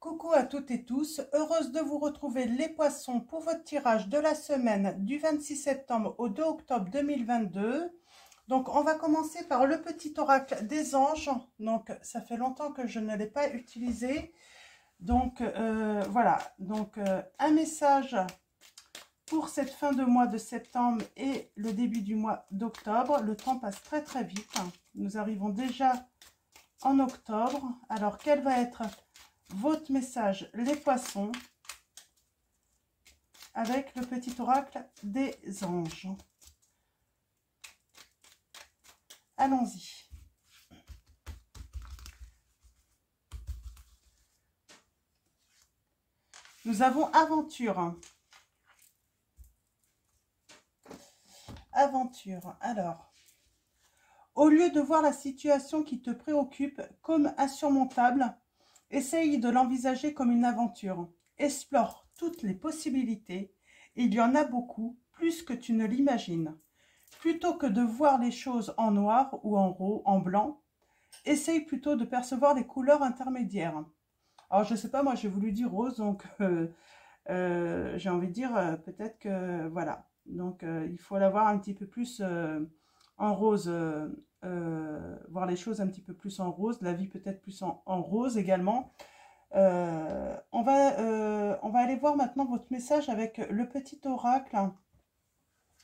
Coucou à toutes et tous, heureuse de vous retrouver les poissons pour votre tirage de la semaine du 26 septembre au 2 octobre 2022. Donc on va commencer par le petit oracle des anges. Donc ça fait longtemps que je ne l'ai pas utilisé. Donc voilà, donc un message pour cette fin de mois de septembre et le début du mois d'octobre. Le temps passe très très vite. Nous arrivons déjà en octobre. Alors quel va être votre message, les poissons, avec le petit oracle des anges? Allons-y. Nous avons aventure. Aventure. Alors, au lieu de voir la situation qui te préoccupe comme insurmontable, essaye de l'envisager comme une aventure. Explore toutes les possibilités. Il y en a beaucoup, plus que tu ne l'imagines. Plutôt que de voir les choses en noir ou en blanc, essaye plutôt de percevoir les couleurs intermédiaires. Alors, je ne sais pas, moi j'ai voulu dire rose, donc j'ai envie de dire peut-être que voilà. Donc, il faut l'avoir un petit peu plus en rose, voir les choses un petit peu plus en rose, la vie peut-être plus en rose également. On va aller voir maintenant votre message avec le petit oracle.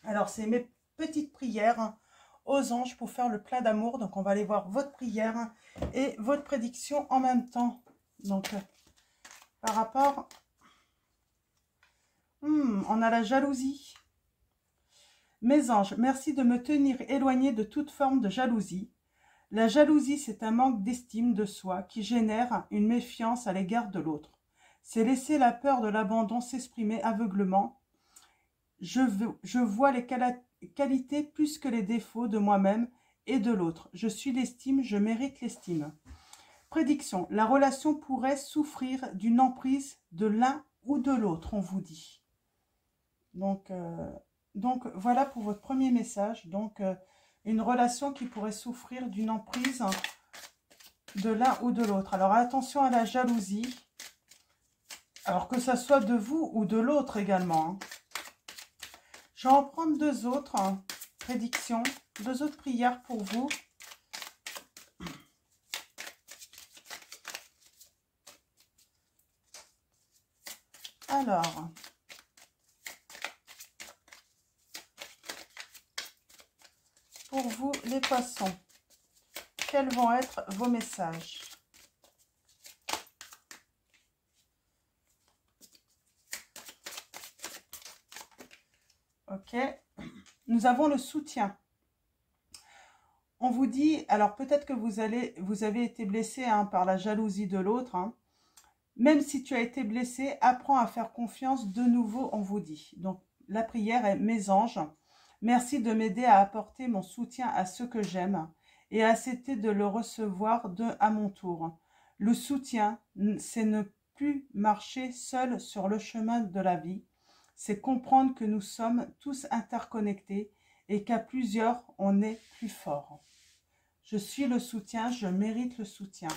Alors, c'est mes petites prières aux anges pour faire le plein d'amour. Donc, on va aller voir votre prière et votre prédiction en même temps. Donc, par rapport... on a la jalousie. Mes anges, merci de me tenir éloigné de toute forme de jalousie. La jalousie, c'est un manque d'estime de soi qui génère une méfiance à l'égard de l'autre. C'est laisser la peur de l'abandon s'exprimer aveuglement. Je vois les qualités plus que les défauts de moi-même et de l'autre. Je suis l'estime, je mérite l'estime. Prédiction, la relation pourrait souffrir d'une emprise de l'un ou de l'autre, on vous dit. Donc voilà pour votre premier message. Donc, une relation qui pourrait souffrir d'une emprise de l'un ou de l'autre. Alors, attention à la jalousie. Alors, que ça soit de vous ou de l'autre également. Hein. Je vais en prendre deux autres prédictions, deux autres prières pour vous. Alors, pour vous les poissons, quels vont être vos messages? Ok, nous avons le soutien. On vous dit, alors peut-être que vous avez été blessé par la jalousie de l'autre. Hein. Même si tu as été blessé, apprends à faire confiance de nouveau, on vous dit. Donc la prière est: mes anges, merci de m'aider à apporter mon soutien à ceux que j'aime et à accepter de le recevoir à mon tour. Le soutien, c'est ne plus marcher seul sur le chemin de la vie. C'est comprendre que nous sommes tous interconnectés et qu'à plusieurs, on est plus fort. Je suis le soutien, je mérite le soutien.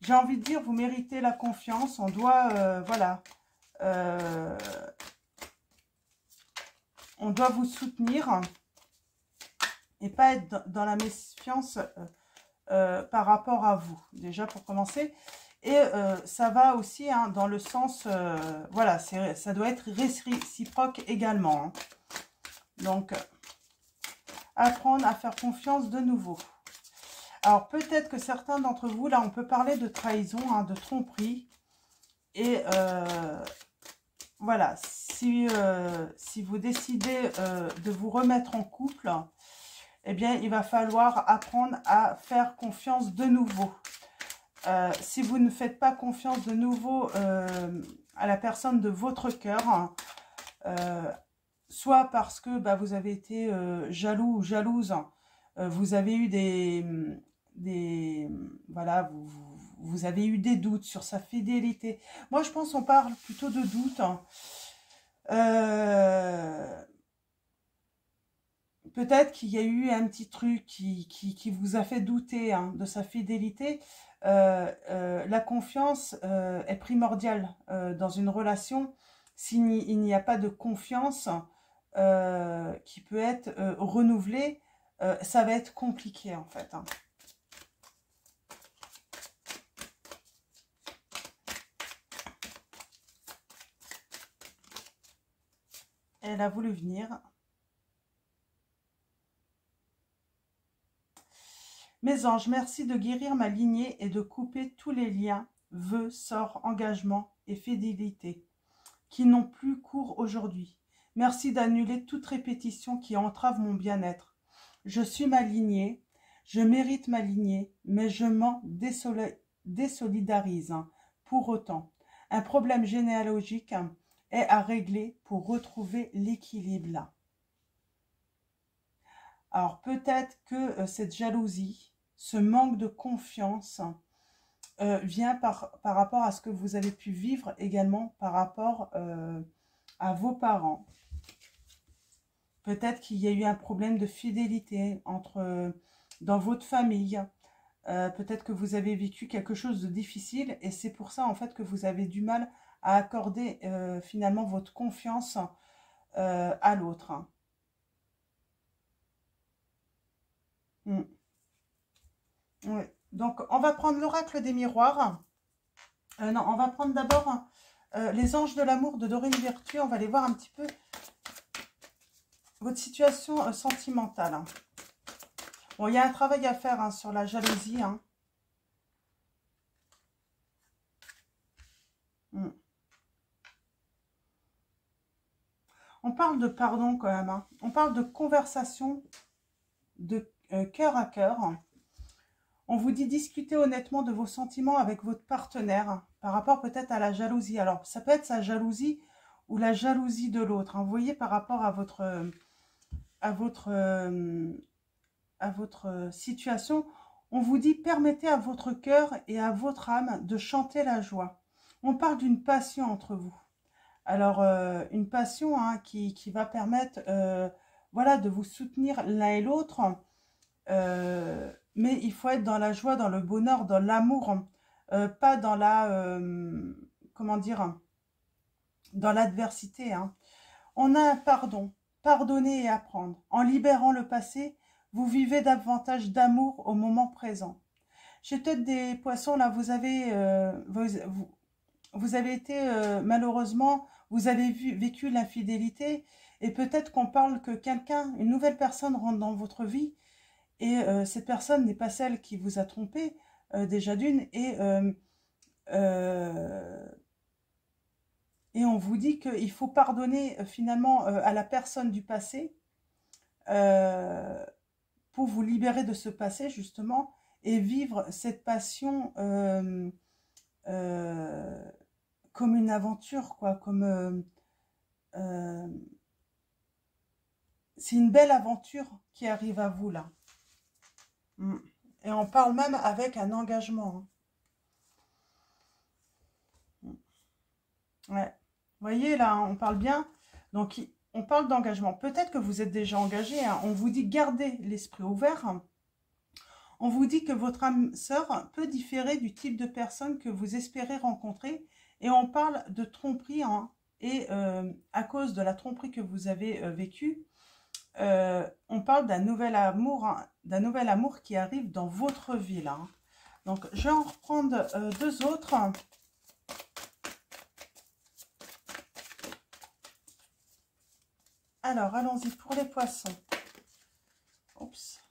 J'ai envie de dire, vous méritez la confiance. On doit, voilà, on doit vous soutenir et pas être dans la méfiance par rapport à vous, déjà pour commencer. Et ça va aussi dans le sens, voilà, ça doit être réciproque également. Hein. Donc, apprendre à faire confiance de nouveau. Alors, peut-être que certains d'entre vous, là, on peut parler de trahison, de tromperie. Et voilà, si vous décidez de vous remettre en couple, eh bien, il va falloir apprendre à faire confiance de nouveau. Si vous ne faites pas confiance de nouveau à la personne de votre cœur, soit parce que vous avez été jaloux ou jalouse, vous avez eu voilà, vous avez eu des doutes sur sa fidélité. Moi, je pense qu'on parle plutôt de doutes. Hein. peut-être qu'il y a eu un petit truc qui vous a fait douter hein, de sa fidélité. La confiance est primordiale dans une relation. S'il n'y a pas de confiance qui peut être renouvelée, ça va être compliqué en fait. Hein. Elle a voulu venir. Mes anges, merci de guérir ma lignée et de couper tous les liens, vœux, sorts, engagements et fidélité qui n'ont plus cours aujourd'hui. Merci d'annuler toute répétition qui entrave mon bien-être. Je suis ma lignée, je mérite ma lignée, mais je m'en désolidarise. Pour autant, un problème généalogique est à régler pour retrouver l'équilibre là. Alors peut-être que cette jalousie, ce manque de confiance vient par rapport à ce que vous avez pu vivre également par rapport à vos parents. Peut-être qu'il y a eu un problème de fidélité dans votre famille. Peut-être que vous avez vécu quelque chose de difficile et c'est pour ça en fait que vous avez du mal à accorder finalement votre confiance à l'autre. Mm. Oui. Donc, on va prendre l'oracle des miroirs. Non, on va prendre d'abord les anges de l'amour de Dorine Virtue. On va aller voir un petit peu votre situation sentimentale. Bon, il y a un travail à faire hein, sur la jalousie. Hein. Mm. On parle de pardon quand même. Hein. On parle de conversation de cœur à cœur. On vous dit discuter honnêtement de vos sentiments avec votre partenaire par rapport peut-être à la jalousie. Alors, ça peut être sa jalousie ou la jalousie de l'autre. Hein. Vous voyez, par rapport à votre situation, on vous dit permettez à votre cœur et à votre âme de chanter la joie. On parle d'une passion entre vous. Alors, une passion hein, qui va permettre voilà, de vous soutenir l'un et l'autre. Mais il faut être dans la joie, dans le bonheur, dans l'amour, pas dans la, comment dire, dans l'adversité. Hein. On a un pardon, pardonner et apprendre. En libérant le passé, vous vivez davantage d'amour au moment présent. J'ai peut-être des poissons, là, vous avez été, malheureusement, vous avez vécu l'infidélité, et peut-être qu'on parle que quelqu'un, une nouvelle personne rentre dans votre vie, et cette personne n'est pas celle qui vous a trompé, déjà d'une, et on vous dit qu'il faut pardonner finalement à la personne du passé pour vous libérer de ce passé justement et vivre cette passion comme une aventure, quoi, comme c'est une belle aventure qui arrive à vous là. Et on parle même avec un engagement. Hein. Ouais. Vous voyez, là, on parle bien. Donc, on parle d'engagement. Peut-être que vous êtes déjà engagé. Hein. On vous dit gardez l'esprit ouvert. On vous dit que votre âme sœur peut différer du type de personne que vous espérez rencontrer. Et on parle de tromperie. Hein. Et à cause de la tromperie que vous avez vécue, on parle d'un nouvel amour, hein, qui arrive dans votre vie là. Hein. Donc, je vais en reprendre deux autres. Alors, allons-y pour les poissons. Oups.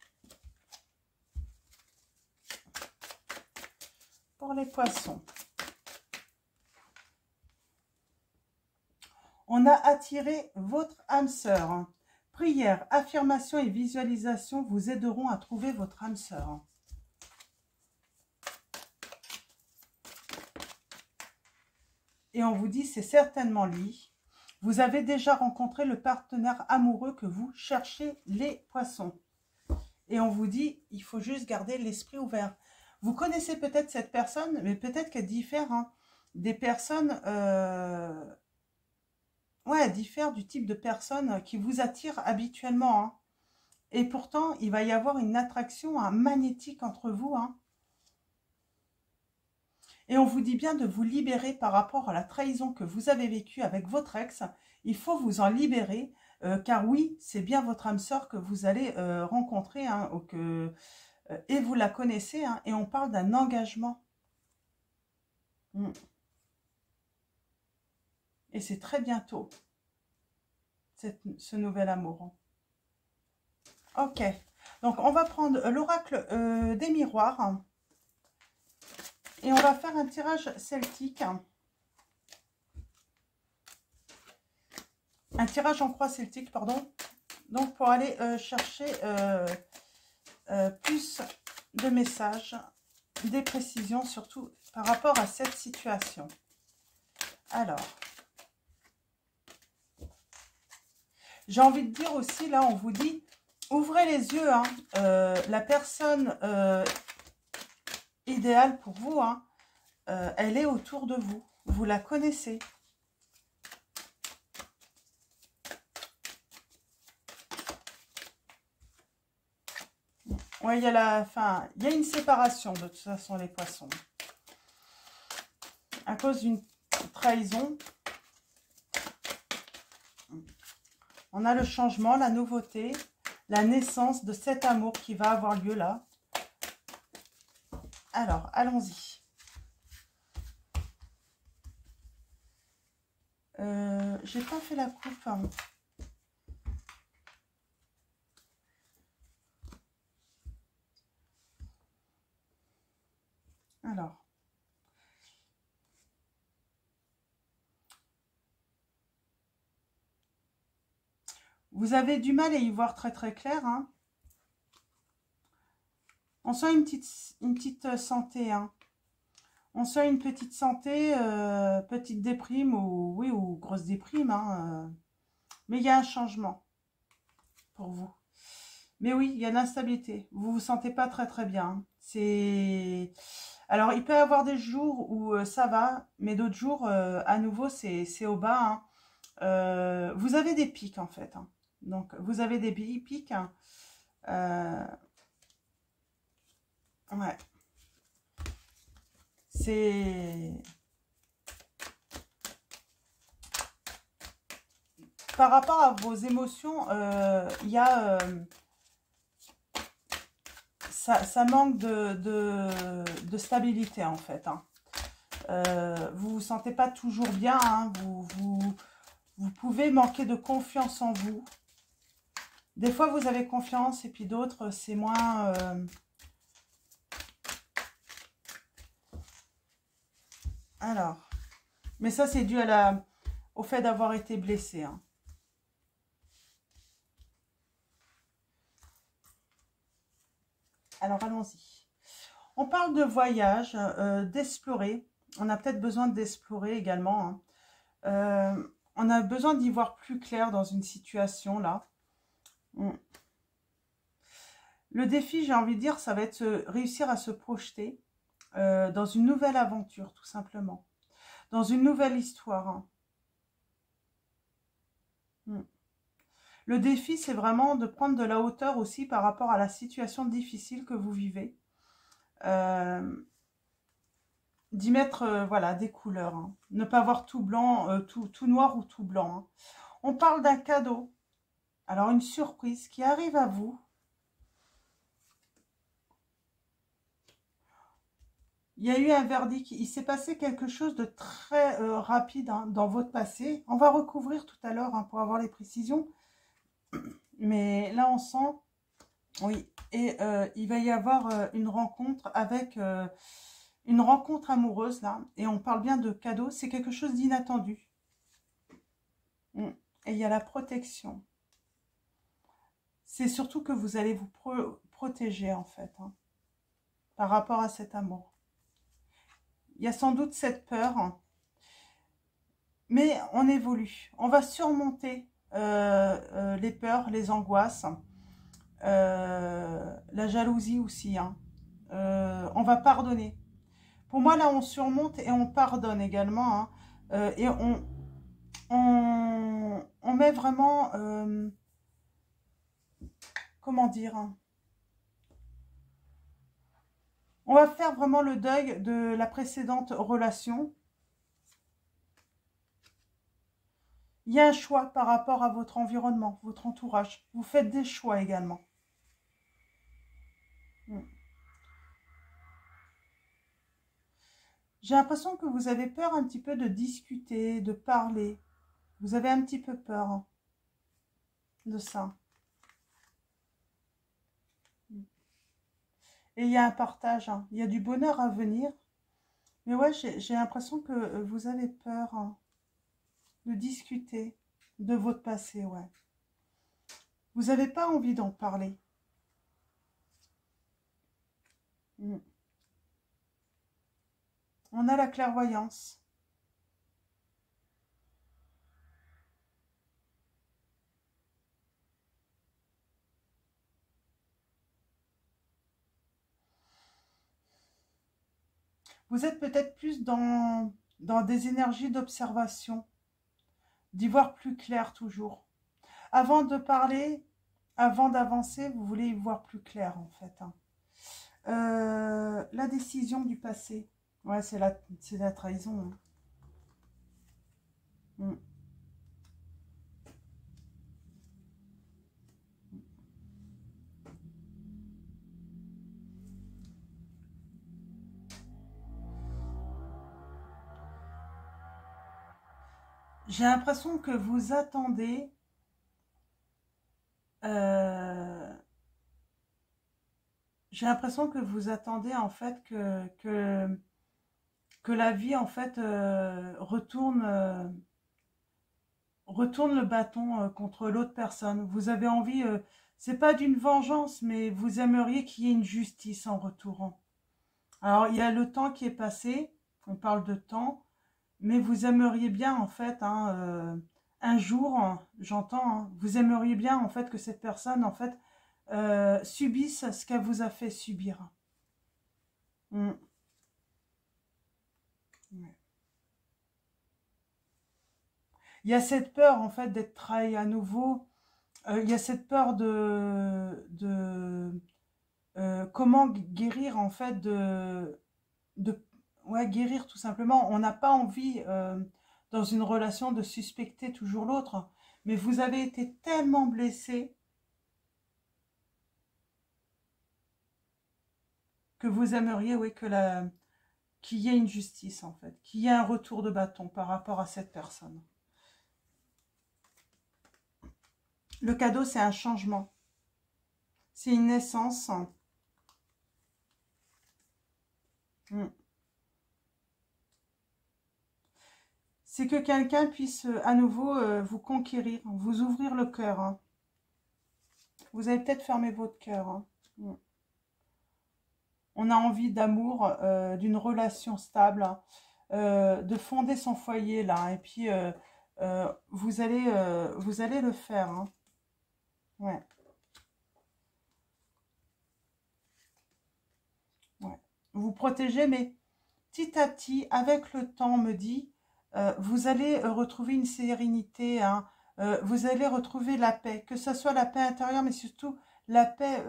Pour les poissons. On a attiré votre âme sœur. Hein. Prière, affirmation et visualisation vous aideront à trouver votre âme sœur. Et on vous dit, c'est certainement lui. Vous avez déjà rencontré le partenaire amoureux que vous cherchez, les poissons. Et on vous dit, il faut juste garder l'esprit ouvert. Vous connaissez peut-être cette personne, mais peut-être qu'elle diffère hein, des personnes... ouais, elle diffère du type de personne qui vous attire habituellement. Hein. Et pourtant, il va y avoir une attraction magnétique entre vous. Et on vous dit bien de vous libérer par rapport à la trahison que vous avez vécue avec votre ex. Il faut vous en libérer, car oui, c'est bien votre âme sœur que vous allez rencontrer, et vous la connaissez, et on parle d'un engagement. Et c'est très bientôt, ce nouvel amour. Ok, donc on va prendre l'oracle des miroirs. Et on va faire un tirage celtique. Un tirage en croix celtique, pardon. Donc pour aller chercher plus de messages, des précisions, surtout par rapport à cette situation. Alors, j'ai envie de dire aussi, là on vous dit, ouvrez les yeux, la personne idéale pour vous, elle est autour de vous, vous la connaissez. Ouais, il y a une séparation de toute façon, les poissons. À cause d'une trahison. On a le changement, la nouveauté, la naissance de cet amour qui va avoir lieu là. Alors, allons-y. J'ai pas fait la coupe. Alors. Vous avez du mal à y voir très très clair. On sent une petite santé. On sent une petite santé, petite déprime ou grosse déprime. Mais il y a un changement pour vous. Mais oui, il y a de l'instabilité. Vous vous sentez pas très très bien. Alors, il peut y avoir des jours où ça va, mais d'autres jours, à nouveau, c'est au bas. Vous avez des pics en fait. Donc, vous avez des pics. Ouais. C'est... Par rapport à vos émotions, il y a... ça manque de stabilité en fait. Vous vous sentez pas toujours bien. Vous pouvez manquer de confiance en vous. Des fois, vous avez confiance et puis d'autres, c'est moins... Alors, mais ça, c'est dû au fait d'avoir été blessé. Alors, allons-y. On parle de voyage, d'explorer. On a peut-être besoin d'explorer également. On a besoin d'y voir plus clair dans une situation, là. Le défi, j'ai envie de dire, ça va être réussir à se projeter dans une nouvelle aventure, tout simplement. Dans une nouvelle histoire. Le défi, c'est vraiment de prendre de la hauteur aussi par rapport à la situation difficile que vous vivez. D'y mettre voilà, des couleurs. Ne pas voir tout blanc, tout noir ou tout blanc. On parle d'un cadeau. Alors, une surprise qui arrive à vous. Il y a eu un verdict. Il s'est passé quelque chose de très rapide dans votre passé. On va recouvrir tout à l'heure pour avoir les précisions. Mais là, on sent... Oui, et il va y avoir une rencontre avec... une rencontre amoureuse, là. Et on parle bien de cadeau. C'est quelque chose d'inattendu. Et il y a la protection. C'est surtout que vous allez vous protéger, en fait. Par rapport à cet amour. Il y a sans doute cette peur. Mais on évolue. On va surmonter les peurs, les angoisses. La jalousie aussi. On va pardonner. Pour moi, là, on surmonte et on pardonne également. Et on met vraiment... comment dire, on va faire vraiment le deuil de la précédente relation. Il y a un choix par rapport à votre environnement, votre entourage. Vous faites des choix également. J'ai l'impression que vous avez peur un petit peu de discuter, de parler. Vous avez un petit peu peur de ça. Et il y a un partage, hein. Il y a du bonheur à venir. Mais ouais, j'ai l'impression que vous avez peur de discuter de votre passé, ouais. Vous n'avez pas envie d'en parler. On a la clairvoyance. Vous êtes peut-être plus dans des énergies d'observation, d'y voir plus clair toujours. Avant de parler, avant d'avancer, vous voulez y voir plus clair en fait, hein. La décision du passé. Ouais, c'est la trahison, hein. J'ai l'impression que vous attendez j'ai l'impression que vous attendez en fait que la vie en fait retourne le bâton contre l'autre personne. Vous avez envie, c'est pas d'une vengeance, mais vous aimeriez qu'il y ait une justice en retour. Alors il y a le temps qui est passé, on parle de temps, mais vous aimeriez bien en fait, hein, un jour, j'entends, hein, vous aimeriez bien en fait que cette personne en fait subisse ce qu'elle vous a fait subir. Mm. Ouais. Il y a cette peur en fait d'être trahi à nouveau. Il y a cette peur de comment guérir en fait ouais, guérir tout simplement. On n'a pas envie dans une relation de suspecter toujours l'autre, mais vous avez été tellement blessé que vous aimeriez, oui, qu'il y ait une justice en fait, qu'il y ait un retour de bâton par rapport à cette personne. Le cadeau, c'est un changement. C'est une naissance. C'est que quelqu'un puisse à nouveau vous conquérir, vous ouvrir le cœur, hein. Vous avez peut-être fermé votre cœur, hein. On a envie d'amour, d'une relation stable, hein, de fonder son foyer là. Et puis vous allez le faire, hein. Ouais. Ouais. Vous protégez, mais petit à petit, avec le temps, on me dit, vous allez retrouver une sérénité, hein, vous allez retrouver la paix, que ce soit la paix intérieure, mais surtout la paix,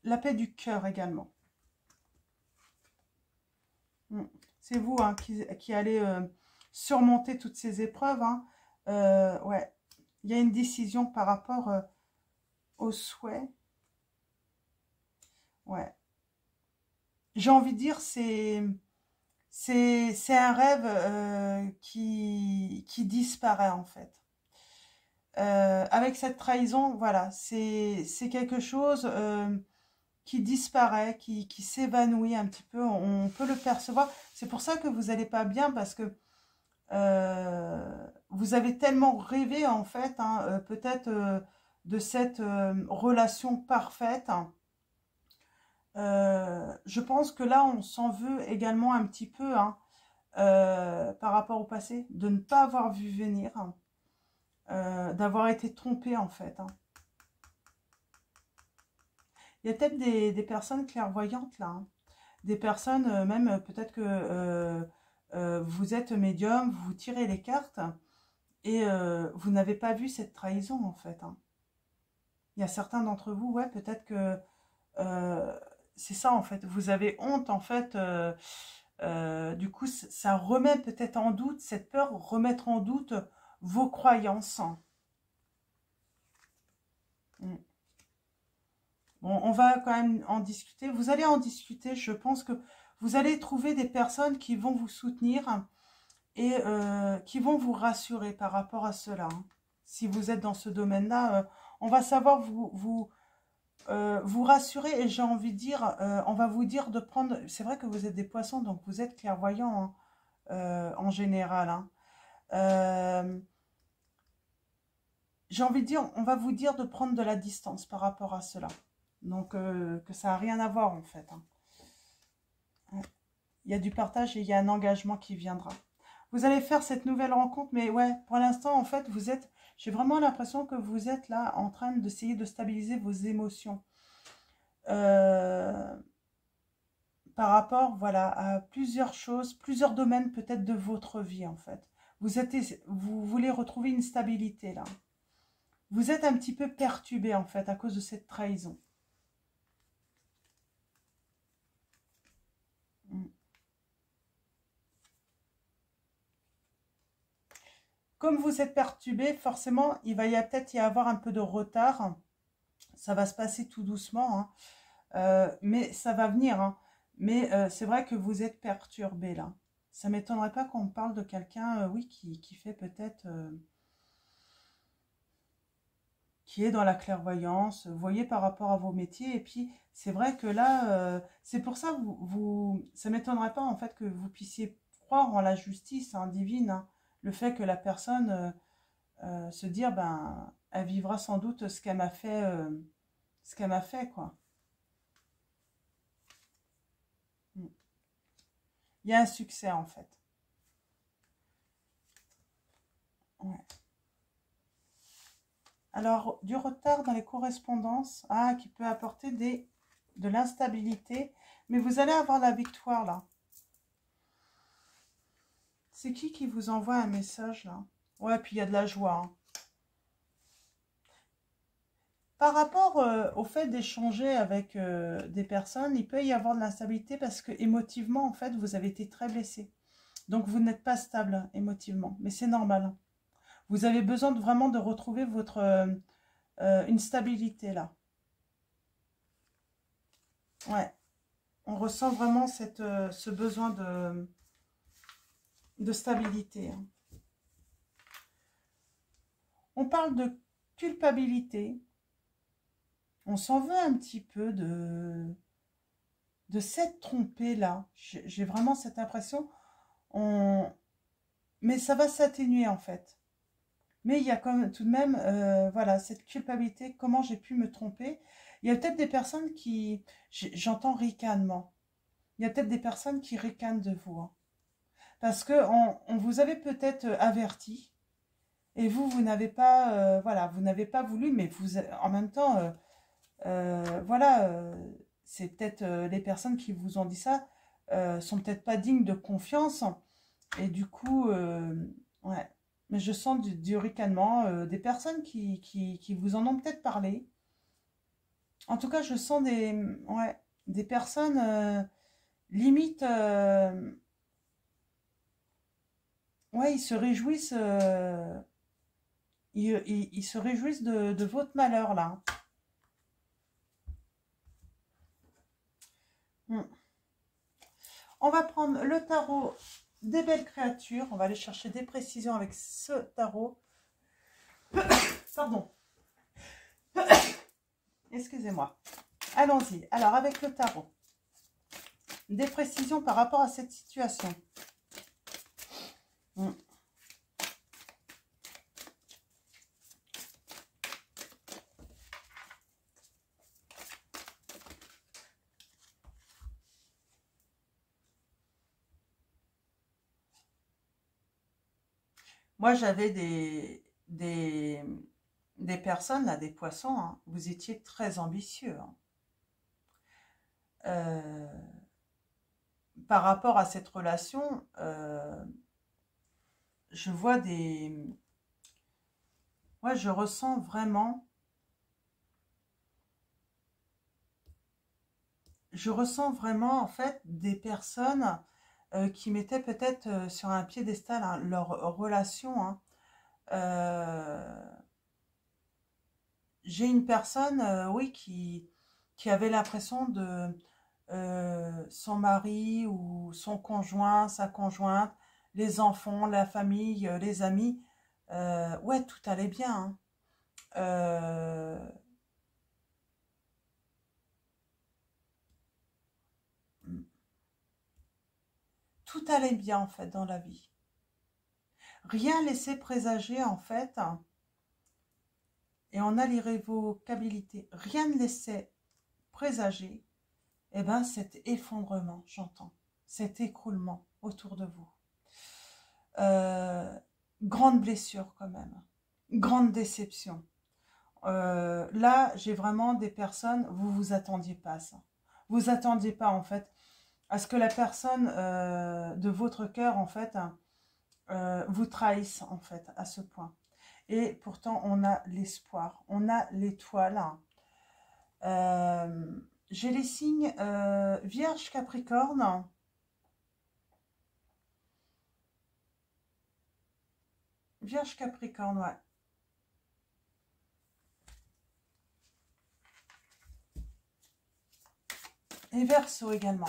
la paix du cœur également. C'est vous, hein, qui allez surmonter toutes ces épreuves, hein. Ouais, il y a une décision par rapport aux souhaits. Ouais. J'ai envie de dire, c'est un rêve qui disparaît en fait. Avec cette trahison, voilà, c'est quelque chose qui disparaît, qui s'évanouit un petit peu. On peut le percevoir. C'est pour ça que vous n'allez pas bien parce que vous avez tellement rêvé en fait, hein, peut-être de cette relation parfaite, hein. Je pense que là, on s'en veut également un petit peu, hein, par rapport au passé, de ne pas avoir vu venir, hein, d'avoir été trompé en fait, hein. Il y a peut-être des personnes clairvoyantes là, hein. Des personnes, même peut-être que vous êtes médium, vous tirez les cartes et vous n'avez pas vu cette trahison en fait, hein. Il y a certains d'entre vous, ouais, peut-être que c'est ça en fait. Vous avez honte en fait. Du coup, ça remet peut-être en doute, cette peur, remettre en doute vos croyances. Mm. Bon, on va quand même en discuter. Vous allez en discuter. Je pense que vous allez trouver des personnes qui vont vous soutenir et qui vont vous rassurer par rapport à cela. Hein. Si vous êtes dans ce domaine-là, on va savoir vous rassurer. Et j'ai envie de dire, on va vous dire de prendre... C'est vrai que vous êtes des poissons, donc vous êtes clairvoyants hein, en général. Hein. J'ai envie de dire, on va vous dire de prendre de la distance par rapport à cela. Donc, que ça n'a rien à voir en fait. Hein. Il y a du partage et il y a un engagement qui viendra. Vous allez faire cette nouvelle rencontre, mais ouais, pour l'instant, en fait, vous êtes... J'ai vraiment l'impression que vous êtes là en train d'essayer de stabiliser vos émotions. Par rapport, voilà, à plusieurs choses, plusieurs domaines peut-être de votre vie, en fait. Vous voulez retrouver une stabilité, là. Vous êtes un petit peu perturbé, en fait, à cause de cette trahison. Comme vous êtes perturbé, forcément, il va peut-être y avoir un peu de retard. Ça va se passer tout doucement, hein. Mais ça va venir. Hein. Mais c'est vrai que vous êtes perturbé là. Ça ne m'étonnerait pas qu'on parle de quelqu'un, oui, qui fait peut-être... qui est dans la clairvoyance, vous voyez, par rapport à vos métiers. Et puis, c'est vrai que là, c'est pour ça, ça ne m'étonnerait pas, en fait, que vous puissiez croire en la justice hein, divine. Hein. Le fait que la personne se dire, ben, elle vivra sans doute ce qu'elle m'a fait, quoi. Il y a un succès, en fait. Ouais. Alors, du retard dans les correspondances, qui peut apporter de l'instabilité, mais vous allez avoir la victoire, là. C'est qui vous envoie un message, là? Ouais, puis il y a de la joie. Hein. Par rapport au fait d'échanger avec des personnes, il peut y avoir de l'instabilité parce que émotivement, en fait, vous avez été très blessé. Donc, vous n'êtes pas stable émotivement, mais c'est normal. Vous avez besoin vraiment de retrouver une stabilité, là. Ouais. On ressent vraiment ce besoin de stabilité. Hein. On parle de culpabilité. On s'en veut un petit peu de s'être trompé là. J'ai vraiment cette impression. Mais ça va s'atténuer en fait. Mais il y a comme tout de même, voilà, cette culpabilité. Comment j'ai pu me tromper? Il y a peut-être des personnes qui... J'entends ricanement. Il y a peut-être des personnes qui ricanent de vous. Hein. Parce que on vous avait peut-être averti. Et vous n'avez pas, voilà, vous n'avez pas voulu, mais vous, en même temps, voilà, c'est peut-être les personnes qui vous ont dit ça sont peut-être pas dignes de confiance. Et du coup, ouais, mais je sens du ricanement, des personnes qui vous en ont peut-être parlé. En tout cas, je sens ouais, des personnes limite, ouais, ils se réjouissent. Ils se réjouissent de votre malheur, là. Hmm. On va prendre le tarot des belles créatures. On va aller chercher des précisions avec ce tarot. Pardon. Excusez-moi. Allons-y. Alors, avec le tarot. Des précisions par rapport à cette situation. Hmm. Moi, j'avais des personnes, là, des poissons, hein, vous étiez très ambitieux. Hein. Par rapport à cette relation, je vois ouais, je ressens vraiment je ressens vraiment en fait des personnes qui mettaient peut-être sur un piédestal hein, leur relation. Hein. J'ai une personne, oui, qui avait l'impression de son mari ou son conjoint, sa conjointe, les enfants, la famille, les amis, ouais, tout allait bien. Hein. Euh, tout allait bien en fait dans la vie. Rien laissait présager en fait, et on a l'irrévocabilité, rien ne laissait présager, eh ben, cet effondrement, j'entends, cet écroulement autour de vous. Euh, grande blessure quand même, grande déception. Là, j'ai vraiment des personnes, vous vous attendiez pas à ça. Vous attendiez pas en fait à ce que la personne de votre cœur en fait vous trahisse en fait à ce point. Et pourtant, on a l'espoir, on a l'étoile. J'ai les signes Vierge, Capricorne. Vierge, Capricorne, ouais. Et Verseau également.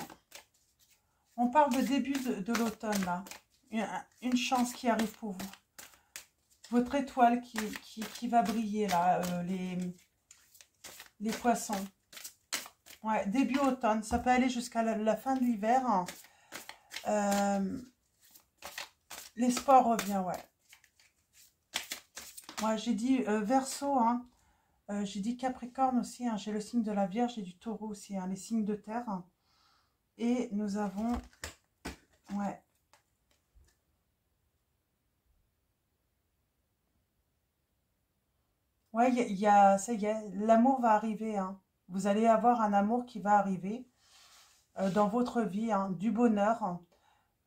On parle de début de l'automne, là. Une chance qui arrive pour vous. Votre étoile qui va briller, là. Les poissons. Ouais, début automne. Ça peut aller jusqu'à la fin de l'hiver. L'espoir revient, ouais. Ouais, j'ai dit Verseau, hein. J'ai dit Capricorne aussi. Hein. J'ai le signe de la Vierge et du Taureau aussi. Hein, les signes de terre. Et nous avons... Ouais. Ouais, ça y est, l'amour va arriver. Hein. Vous allez avoir un amour qui va arriver dans votre vie, hein, du bonheur.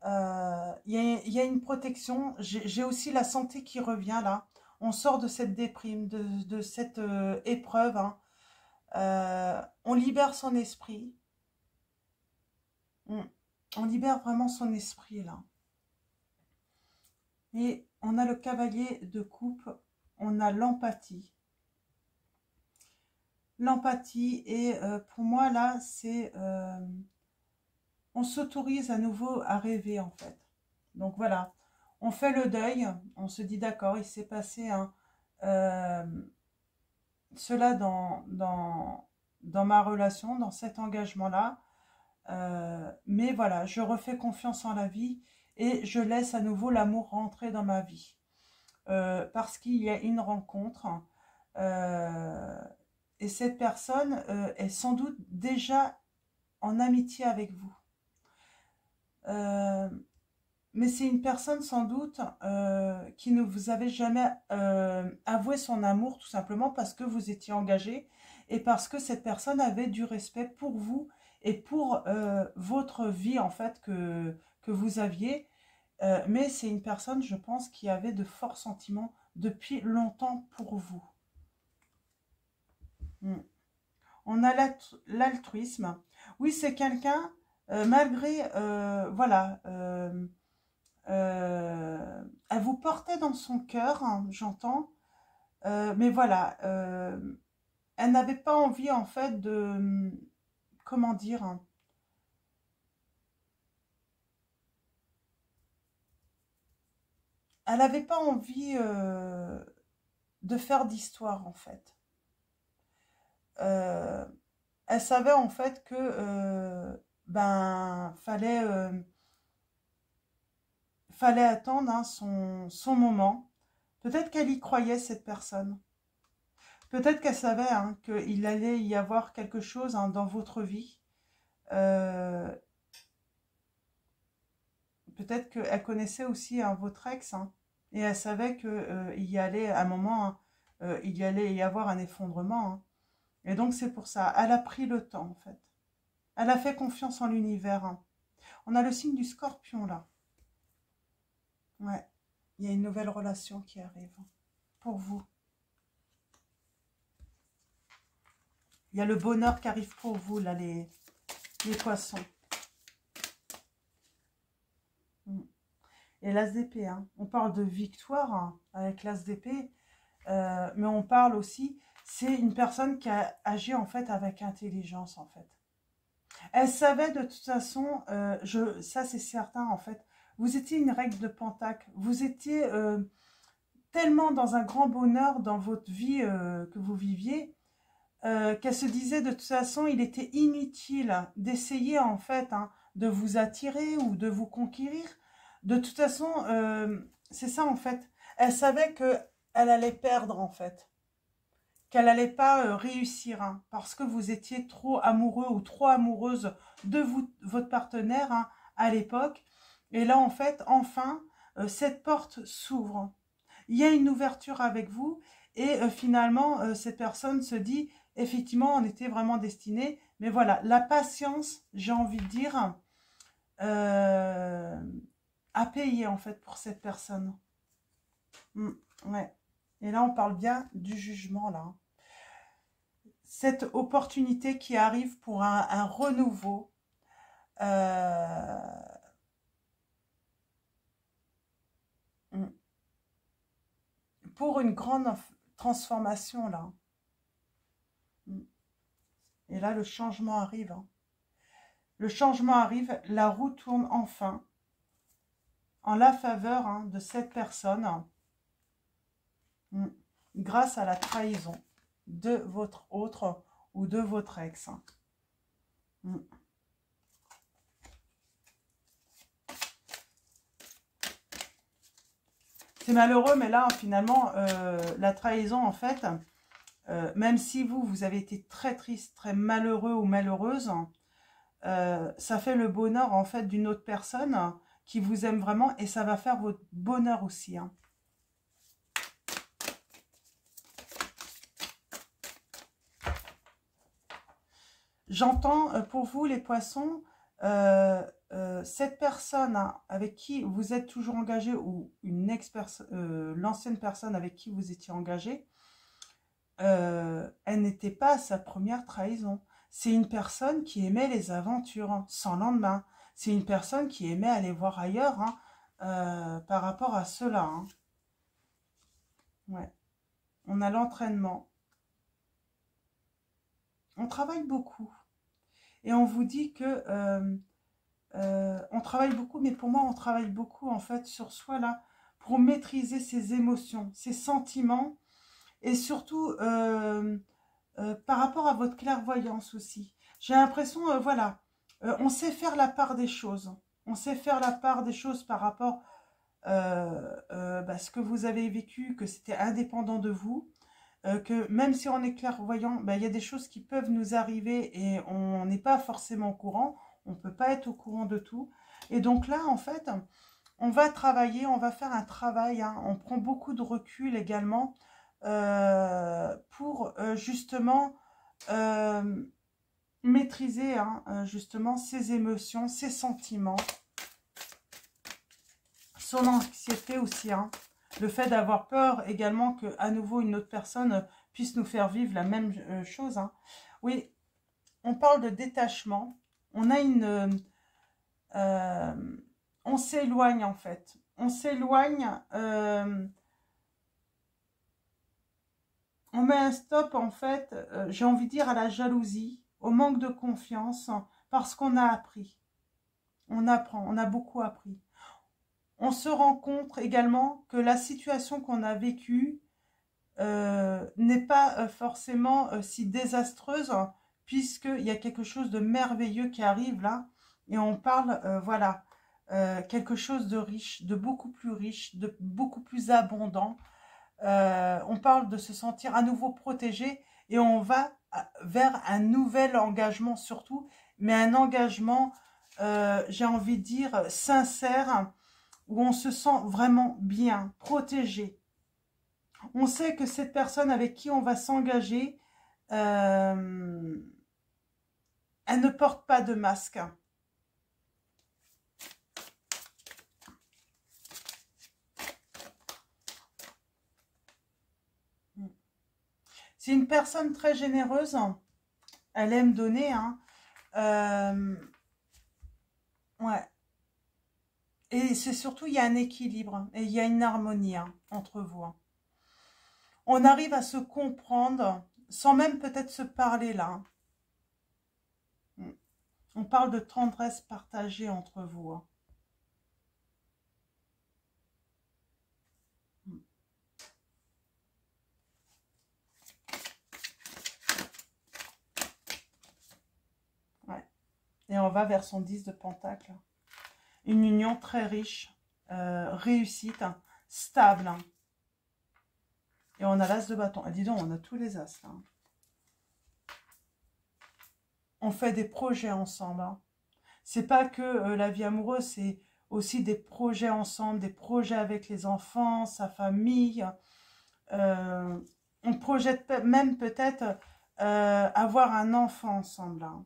Il y a une protection. J'ai aussi la santé qui revient là. On sort de cette déprime, de cette épreuve. Hein. On libère son esprit. On libère vraiment son esprit là. Et on a le cavalier de coupe. On a l'empathie. L'empathie et pour moi là c'est on s'autorise à nouveau à rêver en fait. Donc voilà, on fait le deuil, on se dit d'accord, il s'est passé cela dans ma relation, dans cet engagement là, mais voilà, je refais confiance en la vie et je laisse à nouveau l'amour rentrer dans ma vie parce qu'il y a une rencontre. Et cette personne est sans doute déjà en amitié avec vous. Mais c'est une personne sans doute qui ne vous avait jamais avoué son amour tout simplement parce que vous étiez engagé et parce que cette personne avait du respect pour vous et pour votre vie en fait que vous aviez. Mais c'est une personne, je pense, qui avait de forts sentiments depuis longtemps pour vous. Mm. On a l'altruisme. Oui, c'est quelqu'un, malgré, voilà, elle vous portait dans son cœur, hein, j'entends, mais voilà, elle n'avait pas envie, en fait, de, comment dire, hein, elle n'avait pas envie de faire d'histoire, en fait. Euh, Elle savait, en fait, que, ben, fallait attendre hein, son moment. Peut-être qu'elle y croyait, cette personne. Peut-être qu'elle savait hein, qu'il allait y avoir quelque chose hein, dans votre vie. Euh, Peut-être qu'elle connaissait aussi hein, votre ex. Hein, et elle savait qu'il y allait, à un moment, hein, il y allait y avoir un effondrement. Hein. Et donc, c'est pour ça. Elle a pris le temps, en fait. Elle a fait confiance en l'univers. Hein. On a le signe du scorpion, là. Ouais. Il y a une nouvelle relation qui arrive. Pour vous. Il y a le bonheur qui arrive pour vous, là, les poissons. Et l'as d'épée, hein. On parle de victoire hein, avec l'as d'épée, mais on parle aussi, c'est une personne qui a agi en fait avec intelligence en fait. Elle savait de toute façon, ça c'est certain en fait, vous étiez une règle de Pentacle, vous étiez tellement dans un grand bonheur dans votre vie que vous viviez, qu'elle se disait de toute façon, il était inutile d'essayer en fait hein, de vous attirer ou de vous conquérir. De toute façon, c'est ça en fait. Elle savait qu'elle allait perdre en fait, qu'elle n'allait pas réussir hein, parce que vous étiez trop amoureux ou trop amoureuse de vous, votre partenaire hein, à l'époque. Et là en fait, enfin, cette porte s'ouvre. Il y a une ouverture avec vous et finalement, cette personne se dit, effectivement, on était vraiment destinés. Mais voilà, la patience, j'ai envie de dire, a payé en fait pour cette personne. Ouais. Et là, on parle bien du jugement, là. Cette opportunité qui arrive pour un renouveau. Pour une grande transformation, là. Et là, le changement arrive. Hein. Le changement arrive, la roue tourne enfin en la faveur hein, de cette personne grâce à la trahison de votre autre ou de votre ex. C'est malheureux, mais là, finalement, la trahison, en fait, même si vous avez été très triste, très malheureux ou malheureuse, ça fait le bonheur, en fait, d'une autre personne qui vous aime vraiment et ça va faire votre bonheur aussi. Hein. J'entends pour vous, les poissons, cette personne hein, avec qui vous êtes toujours engagé ou une l'ancienne personne avec qui vous étiez engagé, elle n'était pas à sa première trahison. C'est une personne qui aimait les aventures hein, sans lendemain. C'est une personne qui aimait aller voir ailleurs hein, par rapport à cela. Hein. Ouais. On a l'entraînement. On travaille beaucoup. Et on vous dit que on travaille beaucoup, mais pour moi, on travaille beaucoup en fait sur soi là pour maîtriser ses émotions, ses sentiments et surtout par rapport à votre clairvoyance aussi. J'ai l'impression, voilà, on sait faire la part des choses. On sait faire la part des choses par rapport à ce que vous avez vécu, que c'était indépendant de vous. Que même si on est clairvoyant, il y a des choses qui peuvent nous arriver et on n'est pas forcément au courant. On ne peut pas être au courant de tout. Et donc là, en fait, on va travailler, on va faire un travail. Hein, on prend beaucoup de recul également pour justement maîtriser hein, justement ses émotions, ses sentiments, son anxiété aussi. Hein. Le fait d'avoir peur également qu'à nouveau une autre personne puisse nous faire vivre la même chose. Hein. Oui, on parle de détachement. On a une... on s'éloigne en fait. On s'éloigne. On met un stop en fait, j'ai envie de dire à la jalousie, au manque de confiance, parce qu'on a appris. On apprend, on a beaucoup appris. On se rend compte également que la situation qu'on a vécue n'est pas forcément si désastreuse, puisqu'il y a quelque chose de merveilleux qui arrive là, et on parle, voilà, quelque chose de riche, de beaucoup plus abondant. On parle de se sentir à nouveau protégé, et on va vers un nouvel engagement surtout, mais un engagement, j'ai envie de dire, sincère, où on se sent vraiment bien, protégé. On sait que cette personne avec qui on va s'engager, elle ne porte pas de masque. C'est une personne très généreuse. Elle aime donner. Hein. Euh, ouais. Et c'est surtout, il y a un équilibre et il y a une harmonie hein, entre vous. Hein. On arrive à se comprendre sans même peut-être se parler là. Hein. On parle de tendresse partagée entre vous. Hein. Ouais. Et on va vers son 10 de pentacle. Une union très riche, réussite, hein, stable. Hein. Et on a l'as de bâton. Ah, dis donc, on a tous les as là. Hein. On fait des projets ensemble. Hein. C'est pas que la vie amoureuse, c'est aussi des projets ensemble, des projets avec les enfants, sa famille. Euh, on projette même peut-être avoir un enfant ensemble. Hein.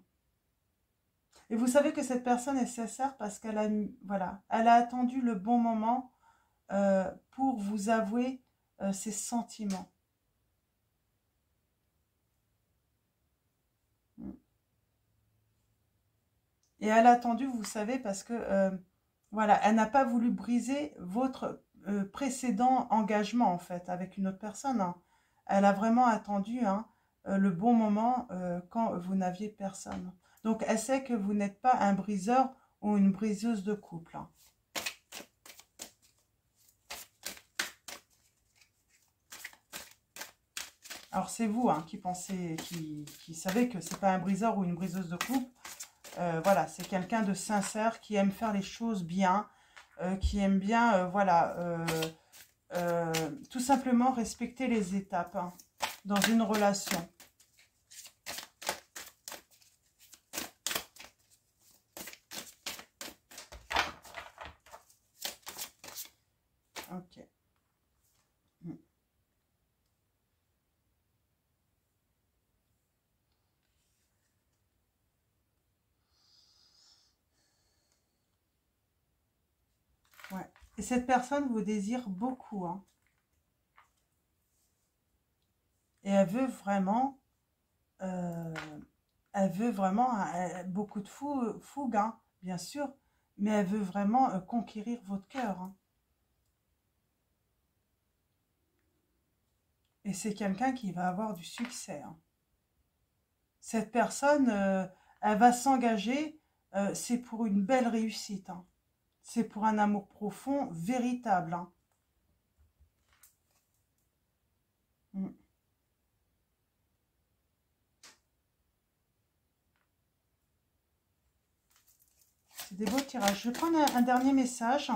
Et vous savez que cette personne est sincère parce qu'elle a, voilà, elle a attendu le bon moment pour vous avouer ses sentiments. Et elle a attendu, vous savez, parce que voilà, elle n'a pas voulu briser votre précédent engagement, en fait, avec une autre personne. Hein. Elle a vraiment attendu hein, le bon moment quand vous n'aviez personne. Donc, elle sait que vous n'êtes pas un briseur ou une briseuse de couple. Hein. Alors, c'est vous hein, qui pensez, qui savez que c'est pas un briseur ou une briseuse de couple. Voilà, c'est quelqu'un de sincère qui aime faire les choses bien, qui aime bien, voilà, tout simplement respecter les étapes hein, dans une relation. Ok. Ouais. Et cette personne vous désire beaucoup. Hein, et euh, elle veut vraiment beaucoup de fougue, hein, bien sûr. Mais elle veut vraiment conquérir votre cœur. Hein. Et c'est quelqu'un qui va avoir du succès. Hein. Cette personne, elle va s'engager, c'est pour une belle réussite. Hein. C'est pour un amour profond, véritable. Hein. Mm. C'est des beaux tirages. Je vais prendre un dernier message.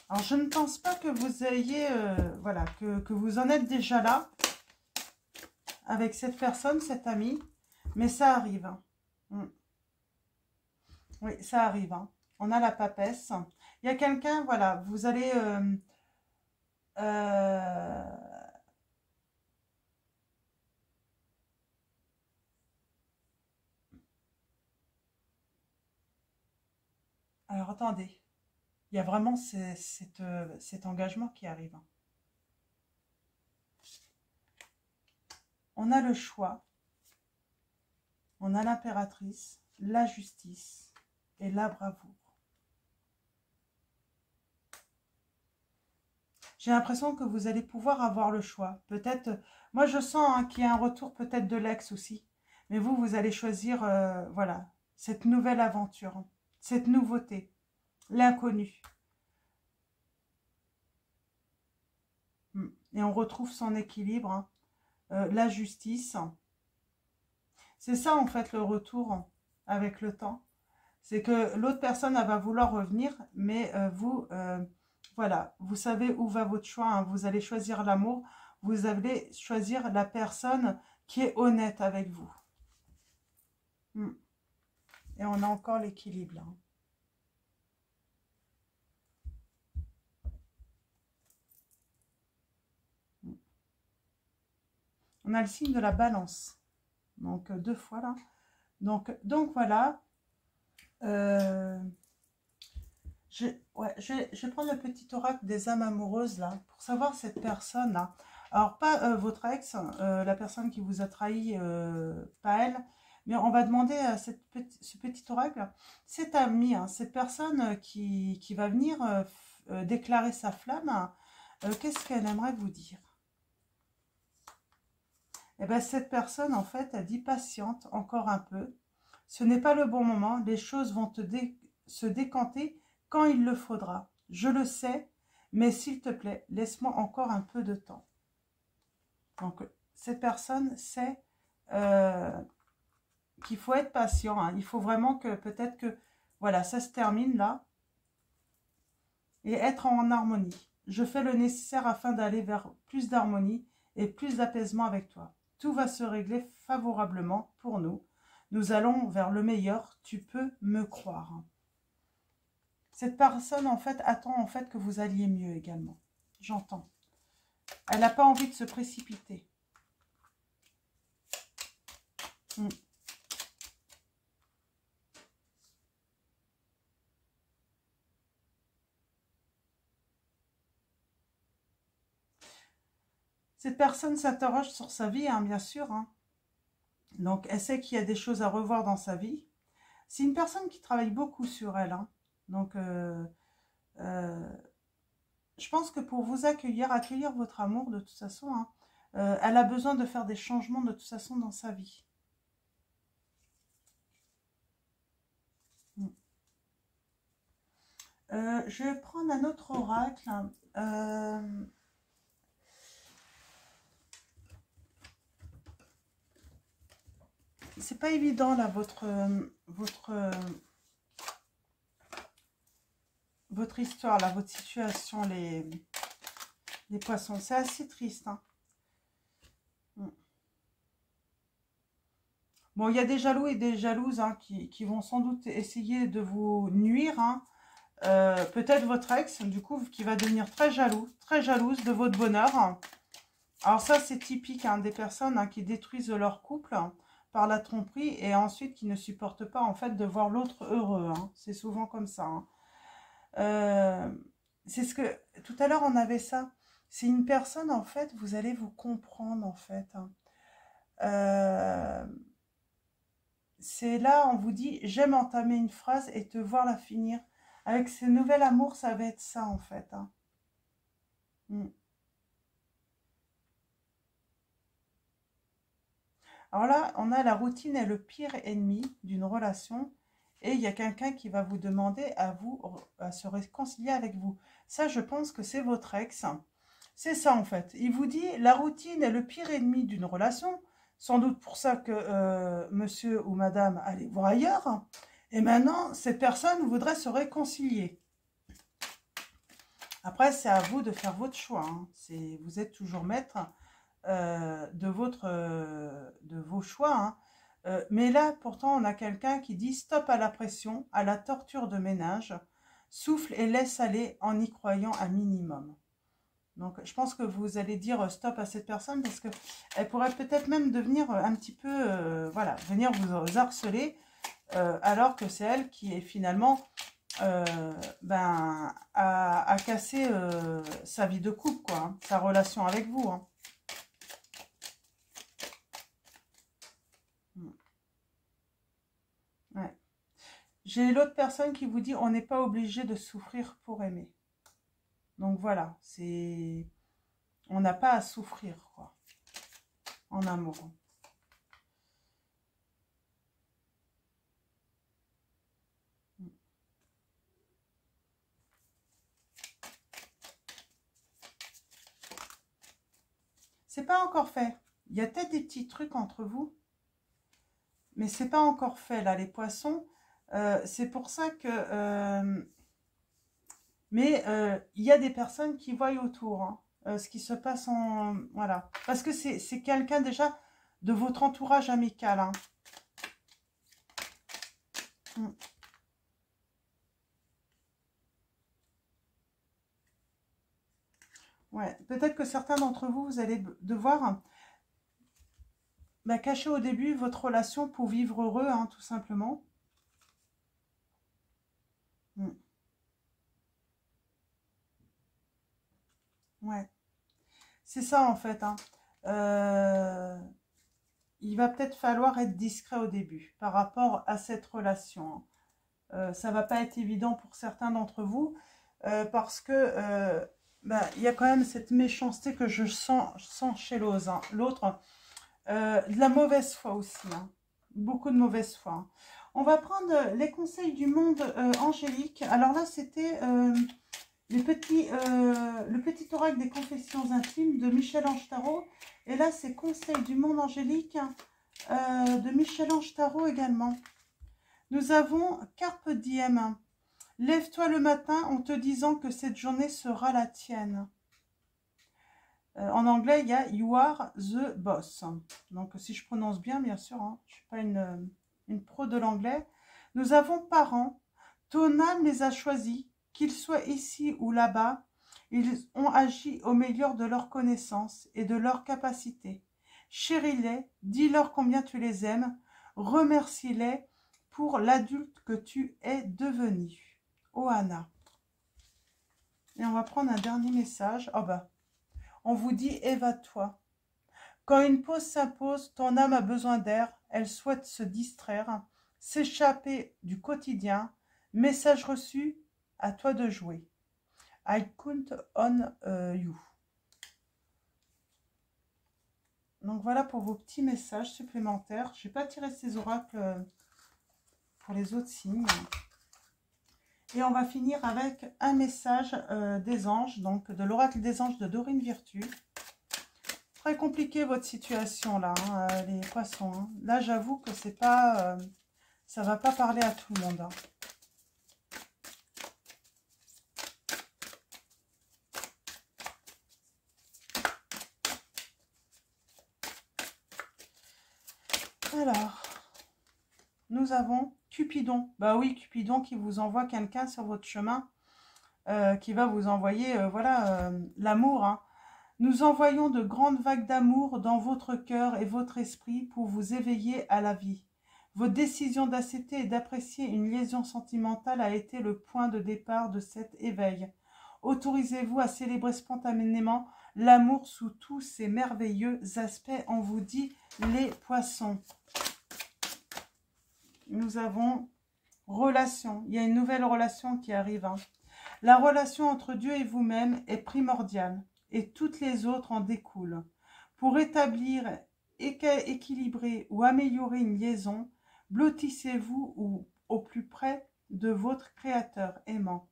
Alors, je ne pense pas que vous ayez, voilà, que vous en êtes déjà là avec cette personne, cet ami, mais ça arrive. Hein. Mm. Oui, ça arrive. Hein. On a la papesse. Il y a quelqu'un, voilà, vous allez... euh, alors, attendez. Il y a vraiment cet engagement qui arrive. Hein. On a le choix. On a l'impératrice, la justice et la bravoure. J'ai l'impression que vous allez pouvoir avoir le choix. Peut-être, moi je sens hein, qu'il y a un retour peut-être de l'ex aussi. Mais vous, vous allez choisir, voilà, cette nouvelle aventure, hein, cette nouveauté, l'inconnu. Et on retrouve son équilibre, hein, la justice. C'est ça en fait le retour hein, avec le temps. C'est que l'autre personne, elle va vouloir revenir, mais vous, voilà, vous savez où va votre choix. Hein. Vous allez choisir l'amour, vous allez choisir la personne qui est honnête avec vous. Et on a encore l'équilibre. Hein. On a le signe de la balance. Donc, deux fois là. Donc voilà. Euh, ouais, je vais prendre le petit oracle des âmes amoureuses là, pour savoir cette personne là. Alors, pas votre ex, la personne qui vous a trahi, pas elle, mais on va demander à ce petit oracle, cet ami, hein, cette personne qui va venir déclarer sa flamme, qu'est-ce qu'elle aimerait vous dire? Eh bien, cette personne, en fait, a dit patiente encore un peu. Ce n'est pas le bon moment. Les choses vont se décanter quand il le faudra. Je le sais, mais s'il te plaît, laisse-moi encore un peu de temps. Donc, cette personne sait qu'il faut être patient. Hein. Il faut vraiment que peut-être que, voilà, ça se termine là et être en harmonie. Je fais le nécessaire afin d'aller vers plus d'harmonie et plus d'apaisement avec toi. Tout va se régler favorablement pour nous. Nous allons vers le meilleur, tu peux me croire. Cette personne, en fait, attend en fait que vous alliez mieux également. J'entends. Elle n'a pas envie de se précipiter. Mm. Cette personne s'interroge sur sa vie, hein, bien sûr. Hein. Donc, elle sait qu'il y a des choses à revoir dans sa vie. C'est une personne qui travaille beaucoup sur elle. Hein. Donc, je pense que pour vous accueillir votre amour, de toute façon, hein, elle a besoin de faire des changements de toute façon dans sa vie. Je vais prendre un autre oracle. C'est pas évident là votre histoire là, votre situation, les poissons. C'est assez triste. Hein. Bon, il y a des jaloux et des jalouses hein, qui vont sans doute essayer de vous nuire. Hein. Peut-être votre ex, du coup, qui va devenir très jalouse de votre bonheur. Alors ça, c'est typique hein, des personnes hein, qui détruisent leur couple hein, par la tromperie et ensuite qui ne supportent pas en fait de voir l'autre heureux. Hein. C'est souvent comme ça. Hein. C'est ce que tout à l'heure on avait ça. C'est une personne en fait, vous allez vous comprendre en fait. Hein. C'est là, on vous dit, j'aime entamer une phrase et te voir la finir. Avec ce nouvel amour, ça va être ça en fait. Hein. Mm. Alors là, on a la routine est le pire ennemi d'une relation et il y a quelqu'un qui va vous demander à se réconcilier avec vous. Ça, je pense que c'est votre ex. C'est ça en fait. Il vous dit la routine est le pire ennemi d'une relation. Sans doute pour ça que monsieur ou madame allait voir ailleurs. Et maintenant, cette personne voudrait se réconcilier. Après, c'est à vous de faire votre choix. Hein. Vous êtes toujours maître de vos choix. Hein. Mais là, pourtant, on a quelqu'un qui dit stop à la pression, à la torture de ménage, souffle et laisse aller en y croyant un minimum. Donc, je pense que vous allez dire stop à cette personne parce qu'elle pourrait peut-être même devenir un petit peu, voilà, venir vous harceler, alors que c'est elle qui est finalement, a cassé sa vie de couple, quoi, hein, sa relation avec vous. Hein. Ouais. J'ai l'autre personne qui vous dit on n'est pas obligé de souffrir pour aimer. Donc voilà, on n'a pas à souffrir quoi, en amour. C'est pas encore fait. Il y a peut-être des petits trucs entre vous, mais c'est pas encore fait là, les poissons. C'est pour ça que mais il y a des personnes qui voient autour hein, ce qui se passe en... Voilà. Parce que c'est quelqu'un déjà de votre entourage amical. Hein. Mm. Ouais. Peut-être que certains d'entre vous, vous allez devoir cacher au début votre relation pour vivre heureux, hein, tout simplement. Mm. Ouais. C'est ça en fait. Hein. Il va peut-être falloir être discret au début par rapport à cette relation. Hein. Ça va pas être évident pour certains d'entre vous parce que il y a quand même cette méchanceté que je sens chez l'autre. Hein. L'autre, de la mauvaise foi aussi. Hein. Beaucoup de mauvaise foi. Hein. On va prendre les conseils du monde angélique. Alors là, c'était le petit oracle des confessions intimes de Michel-Ange Tarot. Et là, c'est conseils du monde angélique de Michel-Ange Tarot également. Nous avons Carpe Diem. Lève-toi le matin en te disant que cette journée sera la tienne. En anglais, il y a You are the boss. Donc, si je prononce bien sûr, hein, je ne suis pas une pro de l'anglais. Nous avons Parents. Ton âme les a choisis, qu'ils soient ici ou là-bas. Ils ont agi au meilleur de leurs connaissances et de leurs capacités. Chéris-les, dis-leur combien tu les aimes, remercie-les pour l'adulte que tu es devenu. Ohana. Et on va prendre un dernier message. Oh bah, on vous dit évade-toi. Quand une pause s'impose, ton âme a besoin d'air, elle souhaite se distraire, s'échapper du quotidien. Message reçu, à toi de jouer. I count on you. Donc voilà pour vos petits messages supplémentaires. Je n'ai pas tiré ces oracles pour les autres signes. Et on va finir avec un message des anges, donc de l'oracle des anges de Dorine Virtue. Très compliqué votre situation là, hein, les poissons. Hein. Là, j'avoue que c'est pas, ça va pas parler à tout le monde. Hein. Alors, nous avons Cupidon. Bah oui, Cupidon qui vous envoie quelqu'un sur votre chemin, qui va vous envoyer, voilà, l'amour. Hein. Nous envoyons de grandes vagues d'amour dans votre cœur et votre esprit pour vous éveiller à la vie. Votre décision d'accepter et d'apprécier une liaison sentimentale a été le point de départ de cet éveil. Autorisez-vous à célébrer spontanément l'amour sous tous ses merveilleux aspects, on vous dit les poissons. Nous avons relation. Il y a une nouvelle relation qui arrive. Hein. La relation entre Dieu et vous-même est primordiale et toutes les autres en découlent. Pour établir, équilibrer ou améliorer une liaison, blottissez-vous au plus près de votre Créateur aimant.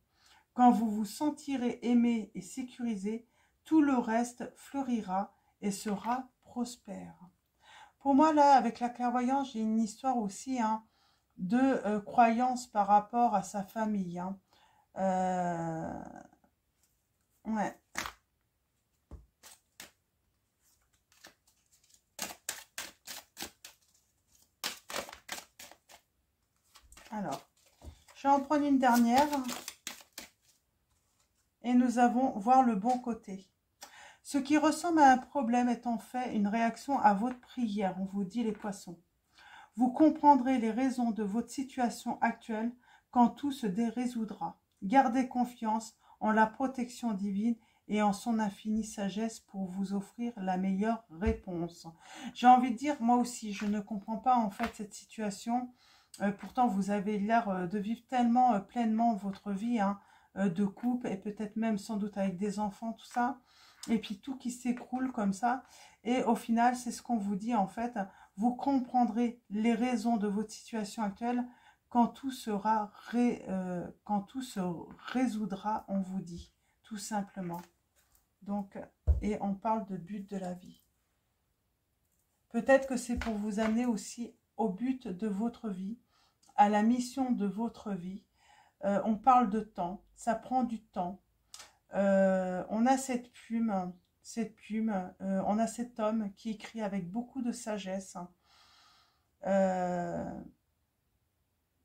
Quand vous vous sentirez aimé et sécurisé, tout le reste fleurira et sera prospère. Pour moi, là, avec la clairvoyance, j'ai une histoire aussi hein, de croyance par rapport à sa famille. Hein. Ouais. Alors, je vais en prendre une dernière. Et nous allons voir le bon côté. Ce qui ressemble à un problème est en fait une réaction à votre prière, on vous dit les poissons. Vous comprendrez les raisons de votre situation actuelle quand tout se résoudra. Gardez confiance en la protection divine et en son infinie sagesse pour vous offrir la meilleure réponse. J'ai envie de dire, moi aussi, je ne comprends pas en fait cette situation. Pourtant, vous avez l'air de vivre tellement pleinement votre vie, hein, de couple et peut-être même sans doute avec des enfants, tout ça. Et puis tout qui s'écroule comme ça. Et au final, c'est ce qu'on vous dit en fait. Vous comprendrez les raisons de votre situation actuelle quand tout sera quand tout se résoudra, on vous dit, tout simplement. Donc, et on parle de but de la vie. Peut-être que c'est pour vous amener aussi au but de votre vie, à la mission de votre vie. On parle de temps, ça prend du temps. On a cette plume, on a cet homme qui écrit avec beaucoup de sagesse.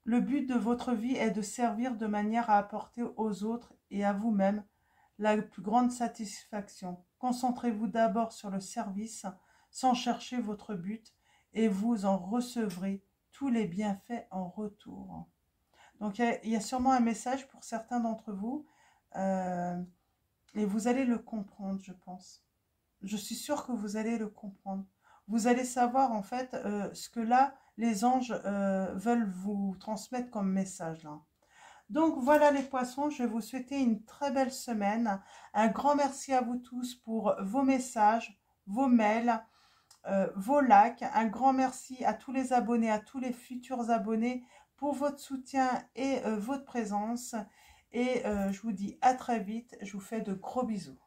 Le but de votre vie est de servir de manière à apporter aux autres et à vous-même la plus grande satisfaction. Concentrez-vous d'abord sur le service sans chercher votre but et vous en recevrez tous les bienfaits en retour. Donc il y a sûrement un message pour certains d'entre vous et vous allez le comprendre, je pense. je suis sûre que vous allez le comprendre. Vous allez savoir en fait ce que là, les anges veulent vous transmettre comme message là. Donc voilà les poissons, je vais vous souhaiter une très belle semaine. Un grand merci à vous tous pour vos messages, vos mails, vos likes. Un grand merci à tous les abonnés, à tous les futurs abonnés pour votre soutien et votre présence. Et je vous dis à très vite, je vous fais de gros bisous.